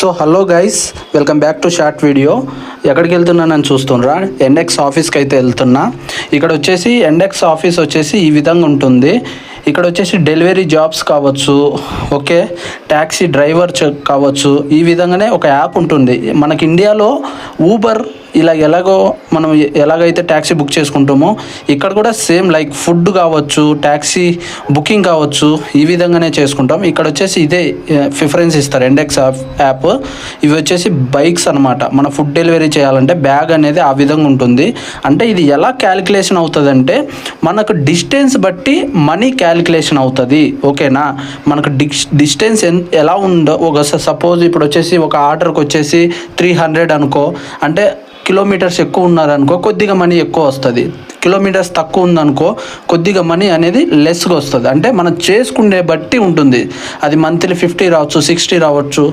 So hello guys, welcome back to short video. ఎక్కడికి వెళ్తున్నానని చూస్తుండ్రా? ఎండెక్స్ ఆఫీస్కి అయితే వెళ్తున్నా. ఇక్కడ వచ్చేసి ఎండెక్స్ ఆఫీస్ వచ్చేసి ఈ విధంగా ఉంటుంది. ఇక్కడ వచ్చేసి డెలివరీ జాబ్స్ కావచ్చు, ఓకే, ట్యాక్సీ డ్రైవర్ కావచ్చు. ఈ విధంగానే ఒక యాప్ ఉంటుంది మనకి ఇండియాలో. ఊబర్ ఇలా మనం ఎలాగైతే ట్యాక్సీ బుక్ చేసుకుంటామో ఇక్కడ కూడా సేమ్ లైక్ ఫుడ్ కావచ్చు, ట్యాక్సీ బుకింగ్ కావచ్చు, ఈ విధంగానే చేసుకుంటాం. ఇక్కడ వచ్చేసి ఇదే ప్రిఫరెన్స్ ఇస్తారు ఎండెక్స్ యాప్. ఇవి వచ్చేసి బైక్స్ అనమాట. మన ఫుడ్ డెలివరీ చేయాలంటే బ్యాగ్ అనేది ఆ విధంగా ఉంటుంది. అంటే ఇది ఎలా క్యాలిక్యులేషన్ అవుతుంది అంటే మనకు డిస్టెన్స్ బట్టి మనీ క్యాలిక్యులేషన్ అవుతుంది, ఓకేనా. మనకు డిస్టెన్స్ ఎలా ఉందో, ఒక సపోజ్ ఇప్పుడు వచ్చేసి ఒక ఆర్డర్కి వచ్చేసి 300 అనుకో, అంటే కిలోమీటర్స్ ఎక్కువ ఉన్నారనుకో కొద్దిగా మనీ ఎక్కువ వస్తుంది. కిలోమీటర్స్ తక్కువ ఉందనుకో కొద్దిగా మనీ అనేది లెస్గా వస్తుంది. అంటే మనం చేసుకునే బట్టి ఉంటుంది. అది మంత్లీ 50 రావచ్చు, 60 రావచ్చు.